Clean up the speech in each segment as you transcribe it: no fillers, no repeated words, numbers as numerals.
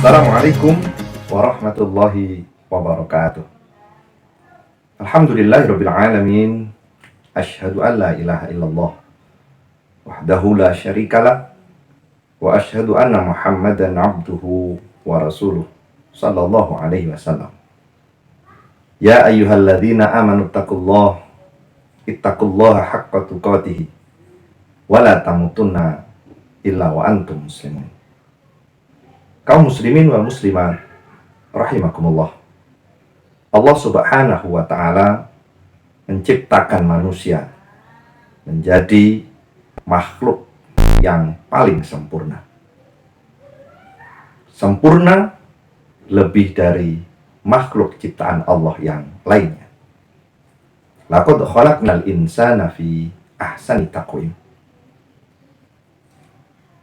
Assalamualaikum warahmatullahi wabarakatuh. Alhamdulillahirabbil alamin. Asyhadu an la ilaha illallah wahdahu la syarikalah wa asyhadu anna Muhammadan abduhu wa rasuluh sallallahu alaihi wasallam. Ya ayyuhalladzina amanu ittaqullaha haqqa tuqatih wa la tamutunna illa wa antum muslimun. Kaum muslimin wal muslimat rahimakumullah. Allah Subhanahu wa taala menciptakan manusia menjadi makhluk yang paling sempurna. Sempurna lebih dari makhluk ciptaan Allah yang lainnya. Laqad khalaqnal insana fi ahsani taqwim.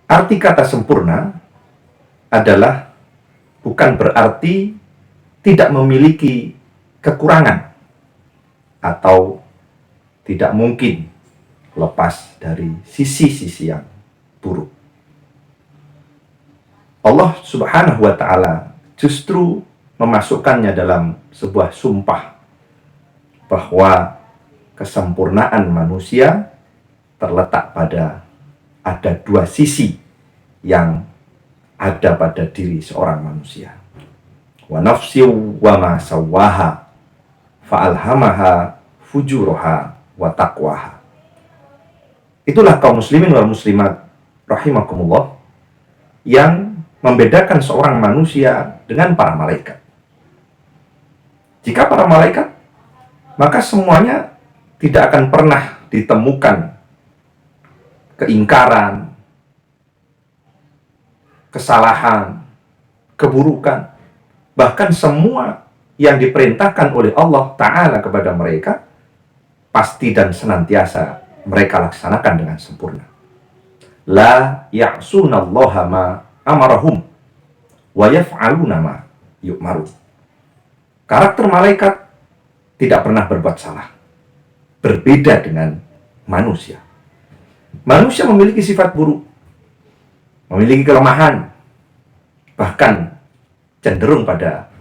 Arti kata sempurna adalah bukan berarti tidak memiliki kekurangan atau tidak mungkin lepas dari sisi-sisi yang buruk. Allah Subhanahu wa ta'ala justru memasukkannya dalam sebuah sumpah bahwa kesempurnaan manusia terletak pada ada dua sisi yang ada pada diri seorang manusia. Wa nafsi wa ma sawwaha fa'alhamaha fujuraha wa taqwaha. Itulah kaum muslimin wal muslimat rahimakumullah yang membedakan seorang manusia dengan para malaikat. Jika para malaikat, maka semuanya tidak akan pernah ditemukan keingkaran, kesalahan, keburukan. Bahkan semua yang diperintahkan oleh Allah Ta'ala kepada mereka pasti dan senantiasa mereka laksanakan dengan sempurna. La ya'sunallaha ma amarahum wa yaf'aluna ma yu'maru. Karakter malaikat tidak pernah berbuat salah. Berbeda dengan manusia. Manusia memiliki sifat buruk, memiliki kelemahan, bahkan cenderung pada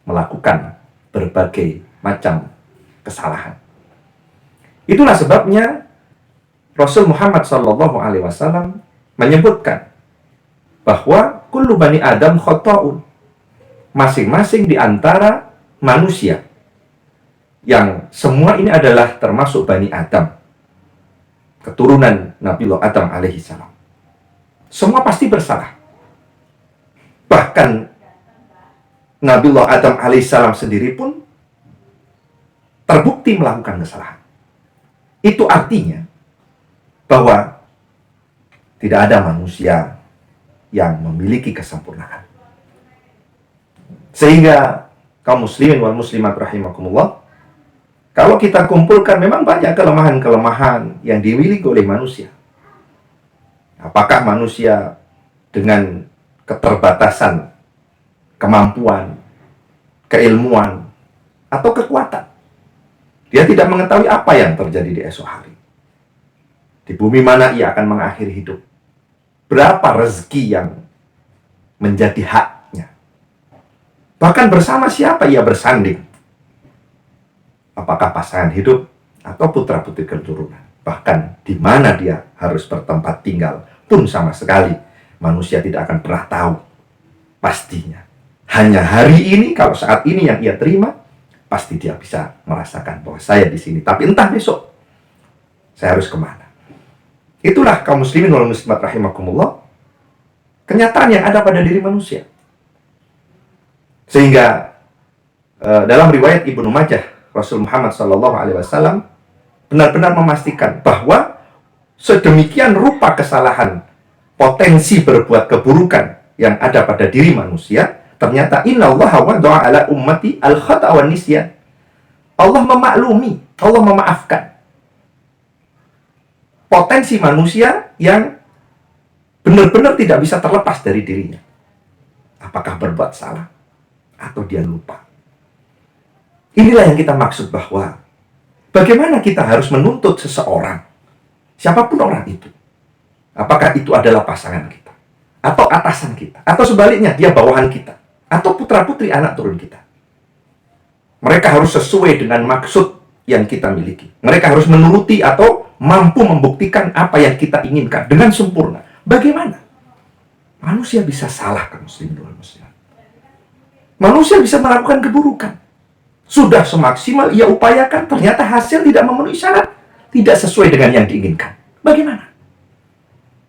melakukan berbagai macam kesalahan. Itulah sebabnya Rasul Muhammad SAW menyebutkan bahwa kullu bani Adam khata'un. Masing-masing di antara manusia, yang semua ini adalah termasuk bani Adam, keturunan Nabiullah Adam alaihissalam. Semua pasti bersalah. Bahkan Nabiullah Adam alaihissalam sendiri pun terbukti melakukan kesalahan. Itu artinya bahwa tidak ada manusia yang memiliki kesempurnaan. Sehingga kaum muslimin wal muslimat rahimakumullah, kalau kita kumpulkan memang banyak kelemahan-kelemahan yang dimiliki oleh manusia. Apakah manusia dengan keterbatasan kemampuan, keilmuan, atau kekuatan, dia tidak mengetahui apa yang terjadi di esok hari. Di bumi mana ia akan mengakhiri hidup? Berapa rezeki yang menjadi haknya? Bahkan bersama siapa ia bersanding? Apakah pasangan hidup atau putra-putri keturunan? Bahkan di mana dia harus bertempat tinggal pun sama sekali manusia tidak akan pernah tahu pastinya. Hanya hari ini, kalau saat ini yang ia terima, pasti dia bisa merasakan bahwa saya di sini. Tapi entah besok saya harus kemana. Itulah kaum muslimin wal muslimat rahimakumullah, kenyataan yang ada pada diri manusia. Sehingga dalam riwayat Ibnu Majah, Rasul Muhammad SAW benar-benar memastikan bahwa sedemikian rupa kesalahan, potensi berbuat keburukan yang ada pada diri manusia, ternyata innallaha wada'a ala ummati al-khata' wan nisyan. Allah memaklumi, Allah memaafkan potensi manusia yang benar-benar tidak bisa terlepas dari dirinya. Apakah berbuat salah atau dia lupa. Inilah yang kita maksud bahwa bagaimana kita harus menuntut seseorang, siapapun orang itu. Apakah itu adalah pasangan kita? atau atasan kita, atau sebaliknya dia bawahan kita, atau putra-putri anak turun kita. Mereka harus sesuai dengan maksud yang kita miliki. Mereka harus menuruti atau mampu membuktikan apa yang kita inginkan dengan sempurna. Bagaimana? Manusia bisa salah, kaum muslimin wal muslimat. Manusia bisa melakukan keburukan. Sudah semaksimal ia upayakan, ternyata hasil tidak memenuhi syarat, tidak sesuai dengan yang diinginkan. Bagaimana?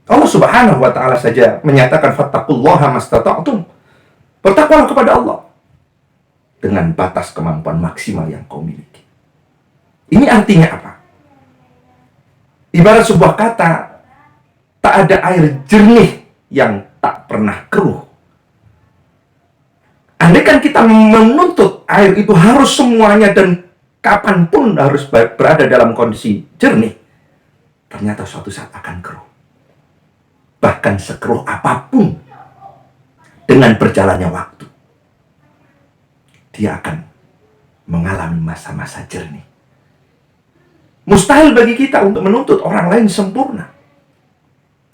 Allah Subhanahu wa ta'ala saja menyatakan fattaqullaha mastata'tum. Bertakwalah kepada Allah dengan batas kemampuan maksimal yang kau miliki. Ini artinya apa? Ibarat sebuah kata, tak ada air jernih yang tak pernah keruh. Andaikan kita menuntut air itu harus semuanya dan kapanpun harus berada dalam kondisi jernih, ternyata suatu saat akan keruh. Bahkan sekeruh apapun, dengan berjalannya waktu, dia akan mengalami masa-masa jernih. Mustahil bagi kita untuk menuntut orang lain sempurna.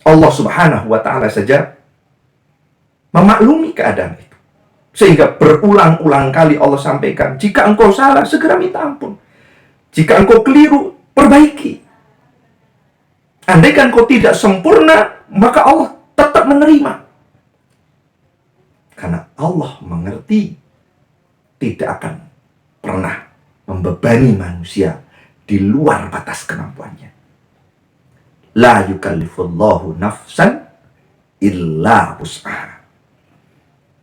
Allah Subhanahu wa ta'ala saja memaklumi keadaan itu. Sehingga berulang-ulang kali Allah sampaikan, jika engkau salah, segera minta ampun. Jika engkau keliru, perbaiki. Andaikan engkau tidak sempurna, maka Allah tetap menerima. Karena Allah mengerti tidak akan pernah membebani manusia di luar batas kemampuannya. La yukallifullahu nafsan illa wus'aha.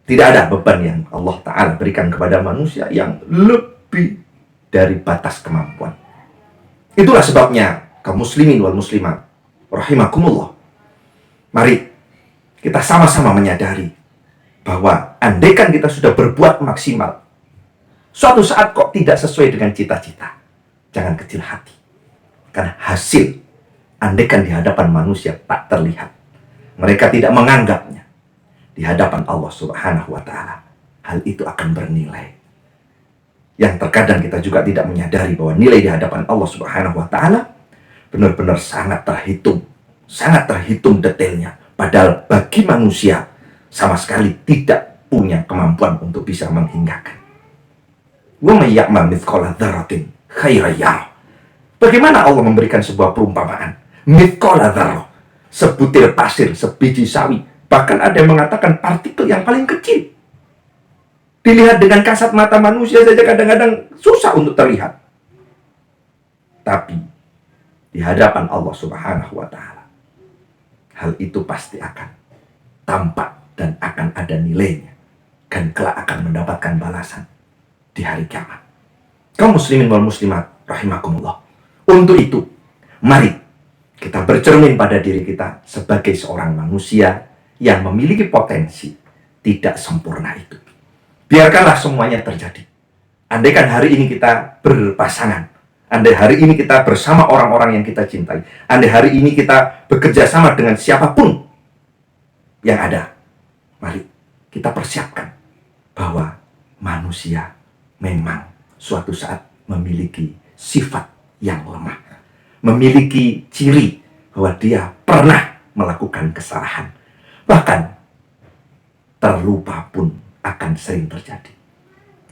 Tidak ada beban yang Allah Ta'ala berikan kepada manusia yang lebih dari batas kemampuan. Itulah sebabnya kaum muslimin wal muslimat rahimakumullah, mari kita sama-sama menyadari bahwa andaikan kita sudah berbuat maksimal, suatu saat kok tidak sesuai dengan cita-cita, jangan kecil hati. Karena hasil, andaikan di hadapan manusia tak terlihat, mereka tidak menganggapnya, di hadapan Allah Subhanahu wa ta'ala, hal itu akan bernilai. Yang terkadang kita juga tidak menyadari bahwa nilai di hadapan Allah Subhanahu wa ta'ala benar-benar sangat terhitung detailnya. Padahal bagi manusia sama sekali tidak punya kemampuan untuk bisa menghinggakan. Wa may ya'mal mithqala dzarratin khairan yarah. Bagaimana Allah memberikan sebuah perumpamaan? Mithqala dzarrah, sebutir pasir, sebiji sawi, bahkan ada yang mengatakan partikel yang paling kecil. Dilihat dengan kasat mata manusia saja kadang-kadang susah untuk terlihat. Tapi di hadapan Allah Subhanahu wa ta'ala, hal itu pasti akan tampak dan akan ada nilainya, dan kelak akan mendapatkan balasan di hari kiamat. Kaum muslimin wal muslimat rahimakumullah. Untuk itu, mari kita bercermin pada diri kita sebagai seorang manusia yang memiliki potensi tidak sempurna itu. Biarkanlah semuanya terjadi. Andaikan hari ini kita berpasangan, andai hari ini kita bersama orang-orang yang kita cintai, andai hari ini kita bekerja sama dengan siapapun yang ada, mari kita persiapkan bahwa manusia memang suatu saat memiliki sifat yang lemah, memiliki ciri bahwa dia pernah melakukan kesalahan, bahkan terlupa pun akan sering terjadi.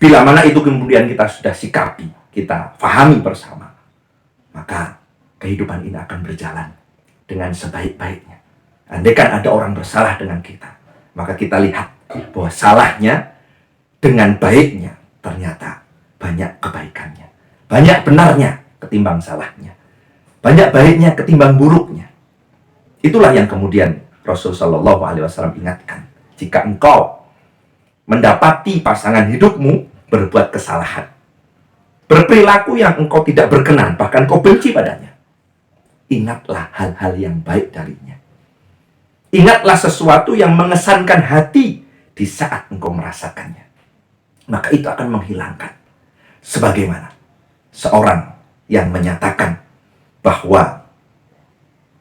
Bila mana itu kemudian kita sudah sikapi, kita fahami bersama, maka kehidupan ini akan berjalan dengan sebaik-baiknya. Andaikan ada orang bersalah dengan kita, maka kita lihat bahwa salahnya dengan baiknya ternyata banyak kebaikannya, banyak benarnya ketimbang salahnya, banyak baiknya ketimbang buruknya. Itulah yang kemudian Rasulullah SAW ingatkan. Jika engkau mendapati pasangan hidupmu berbuat kesalahan, berperilaku yang engkau tidak berkenan, bahkan kau benci padanya, ingatlah hal-hal yang baik darinya. Ingatlah sesuatu yang mengesankan hati di saat engkau merasakannya. Maka itu akan menghilangkan. Sebagaimana seorang yang menyatakan bahwa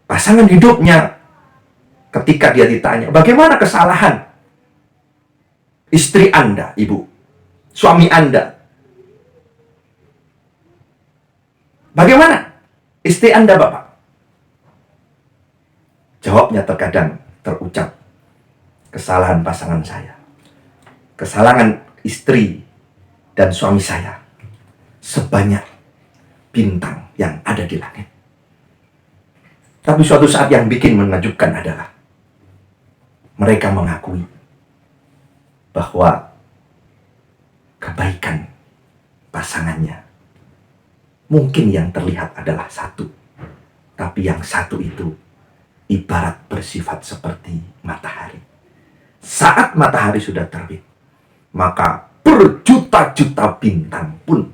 pasangan hidupnya, ketika dia ditanya, bagaimana kesalahan istri Anda, ibu, suami Anda? Bagaimana istri Anda, bapak? Jawabnya terkadang terucap kesalahan pasangan saya, kesalahan istri dan suami saya, sebanyak bintang yang ada di langit. Tapi suatu saat yang bikin menakjubkan adalah mereka mengakui bahwa kebaikan pasangannya mungkin yang terlihat adalah satu, tapi yang satu itu ibarat bersifat seperti matahari. Saat matahari sudah terbit, maka berjuta-juta bintang pun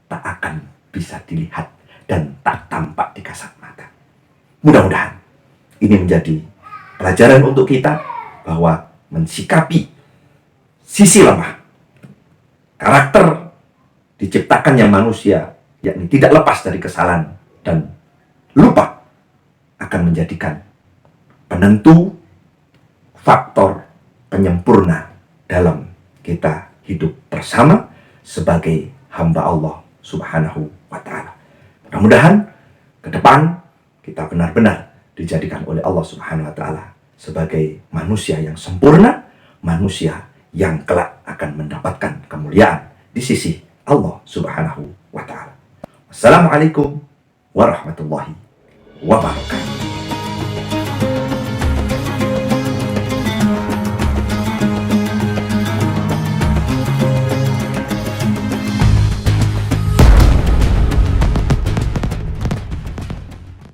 tak akan bisa dilihat dan tak tampak di kasat mata. Mudah-mudahan ini menjadi pelajaran untuk kita bahwa mensikapi sisi lemah karakter diciptakannya manusia, yakni tidak lepas dari kesalahan dan lupa, akan menjadikan penentu faktor penyempurna dalam kita hidup bersama sebagai hamba Allah Subhanahu wa Ta'ala. Mudah-mudahan ke depan kita benar-benar dijadikan oleh Allah Subhanahu wa Ta'ala sebagai manusia yang sempurna, manusia yang kelak akan mendapatkan kemuliaan di sisi Allah Subhanahu wa Ta'ala. Wassalamualaikum warahmatullahi wabarakatuh.